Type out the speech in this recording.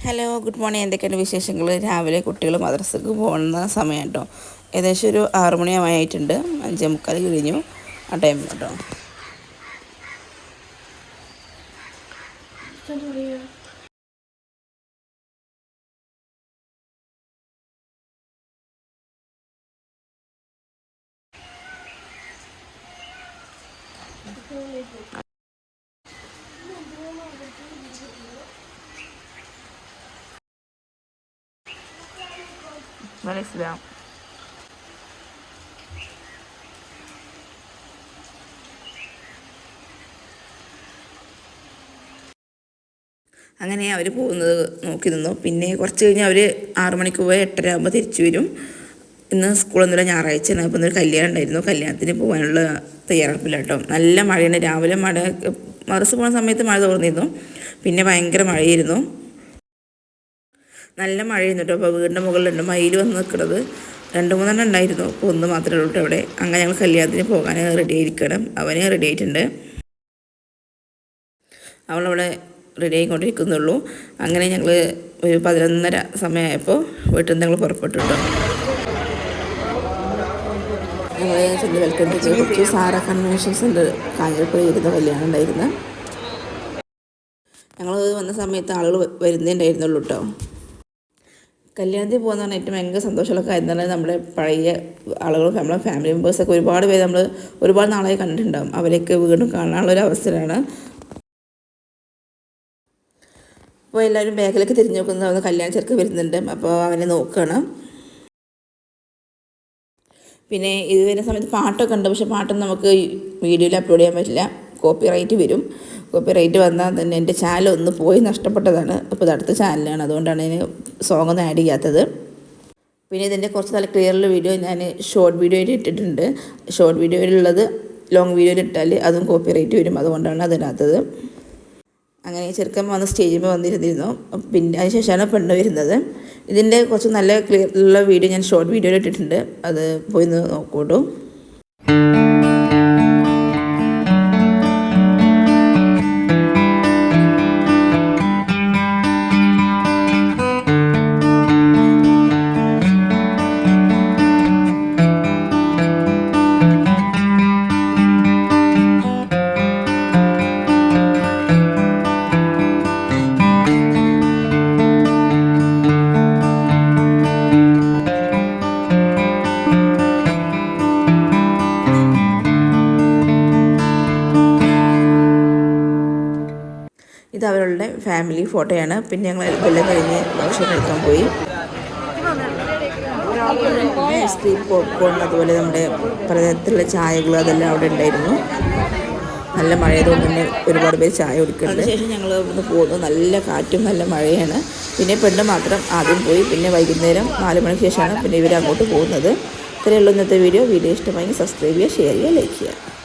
Hello good morning. എന്തൊക്കെയാണ് വിശേഷങ്ങൾ? രാവിലെ കുട്ടികൾ മദ്രസക്ക് പോകുന്ന സമയം കേട്ടോ. ഏകദേശം ഒരു 6 മണിയായിട്ടുണ്ട്. 5:45 കഴിഞ്ഞു ആ ടൈം കേട്ടോ. ഇസ്ലാം അങ്ങനെ അവർ പോകുന്നത് നോക്കി നിന്നു. പിന്നെ കുറച്ച് കഴിഞ്ഞ് അവർ 6 മണിക്ക് പോയി 8:30 ആകുമ്പോൾ തിരിച്ചു വരും. ഇന്ന് സ്കൂളൊന്നുമില്ല, ഞായറാഴ്ചയാണ്. അപ്പോൾ ഇന്നൊരു കല്യാണം ഉണ്ടായിരുന്നു. കല്യാണത്തിന് പോകാനുള്ള തയ്യാറെടുപ്പില്ല കേട്ടോ. നല്ല മഴയാണ്. രാവിലെ മദ്രസ പോകുന്ന സമയത്ത് മഴ തോർന്നിരുന്നു. പിന്നെ ഭയങ്കര മഴയായിരുന്നു. നല്ല മഴയായിരുന്നു കേട്ടോ. അപ്പോൾ വീടിൻ്റെ മുകളിലുണ്ട് മയിൽ വന്ന് നിൽക്കുന്നത്. 2-3 ഉണ്ടായിരുന്നു. അപ്പോൾ ഒന്ന് മാത്രമേ ഉള്ളൂ അവിടെ. അങ്ങനെ ഞങ്ങൾ കല്യാണത്തിന് പോകാൻ റെഡി ആയിരിക്കണം. അവന് റെഡി ആയിട്ടുണ്ട്. അവളവിടെ റെഡി ആയിക്കൊണ്ടിരിക്കുന്നുള്ളൂ. അങ്ങനെ ഞങ്ങൾ ഒരു 11:30 സമയമായപ്പോൾ വീട്ടിൽ നിന്ന് ഞങ്ങൾ പുറപ്പെട്ടു കേട്ടോ. ഞങ്ങൾ ചെന്ന് വെൽക്കം ടു കുറച്ച് സാറ കൺവെൻഷൻ സെൻ്റർ കാഞ്ഞിരപ്പുഴ ഇരുന്ന കല്യാണം ഉണ്ടായിരുന്നു. ഞങ്ങൾ വന്ന സമയത്ത് ആളുകൾ വരുന്നേ ഉണ്ടായിരുന്നുള്ളൂ കേട്ടോ. കല്യാണത്തിൽ പോകുന്നതാണ് ഏറ്റവും ഭയങ്കര സന്തോഷമുള്ള കാര്യം എന്ന് പറഞ്ഞാൽ നമ്മുടെ പഴയ ആളുകളും നമ്മളെ ഫാമിലി മെമ്പേഴ്സൊക്കെ ഒരുപാട് പേര് നമ്മൾ ഒരുപാട് നാളായി കണ്ടിട്ടുണ്ടാകും. അവരെയൊക്കെ വീണ്ടും കാണാനുള്ളൊരു അവസരമാണ്. അപ്പോൾ എല്ലാവരും ബാഗിലേക്ക് തിരിഞ്ഞു നോക്കുന്ന കല്യാണ ചെറുക്ക് വരുന്നുണ്ട്. അപ്പോൾ അവനെ നോക്കണം. പിന്നെ ഇത് വരുന്ന സമയത്ത് പാട്ടൊക്കെ ഉണ്ട്. പക്ഷേ പാട്ടൊന്നും നമുക്ക് വീഡിയോയിൽ അപ്ലോഡ് ചെയ്യാൻ പറ്റില്ല. കോപ്പി റൈറ്റ് വരും. കോപ്പി റൈറ്റ് വന്നാൽ തന്നെ എൻ്റെ ചാനൽ ഒന്ന് പോയി നഷ്ടപ്പെട്ടതാണ്. അപ്പോൾ ഇത് അടുത്ത ചാനലാണ്, അതുകൊണ്ടാണ് ഇതിന് സോങ് ഒന്നും ആഡ് ചെയ്യാത്തത്. പിന്നെ ഇതിൻ്റെ കുറച്ച് നല്ല ക്ലിയറുള്ള വീഡിയോ ഞാൻ ഷോർട്ട് വീഡിയോയിൽ ഇട്ടിട്ടുണ്ട്. ഷോർട്ട് വീഡിയോയിലുള്ളത് ലോങ് വീഡിയോയിൽ ഇട്ടാൽ അതും കോപ്പി റൈറ്റ് വരും, അതുകൊണ്ടാണ് അതിനകത്തത്. അങ്ങനെ ചെറുക്കൻ വന്ന് സ്റ്റേജിൽ വന്നിരുന്നിരുന്നു. പിന്നെ അതിന് ശേഷമാണ് പെണ്ണ് വരുന്നത്. ഇതിൻ്റെ കുറച്ച് നല്ല ക്ലിയറുള്ള വീഡിയോ ഞാൻ ഷോർട്ട് വീഡിയോയിൽ ഇട്ടിട്ടുണ്ട്. അത് പോയി നോക്കൂട്ടോ. ഇത് അവരുടെ ഫാമിലി ഫോട്ടോയാണ്. പിന്നെ ഞങ്ങൾ എല്ലാം കഴിഞ്ഞ് ഭക്ഷണം എടുക്കാൻ പോയി. ഐസ്ക്രീം, പോപ്കോൺ, അതുപോലെ നമ്മുടെ പലതരത്തിലുള്ള ചായകൾ അതെല്ലാം അവിടെ ഉണ്ടായിരുന്നു. നല്ല മഴയതുകൊണ്ട് തന്നെ ഒരുപാട് പേര് ചായ കുടിക്കുന്നുണ്ട്. അതിനുശേഷം ഞങ്ങൾ ഇവിടുന്ന് പോകുന്നു. നല്ല കാറ്റും നല്ല മഴയാണ്. പിന്നെ പെണ്ണ് മാത്രം ആദ്യം പോയി. പിന്നെ വൈകുന്നേരം 4 മണിക്ക് ശേഷമാണ് പിന്നെ ഇവർ അങ്ങോട്ട് പോകുന്നത്. ഇത്രയേ ഉള്ളൂ ഇന്നത്തെ വീഡിയോ. ഇഷ്ടമായി സബ്സ്ക്രൈബ് ചെയ്യുക, ഷെയർ ചെയ്യുക, ലൈക്ക് ചെയ്യുക.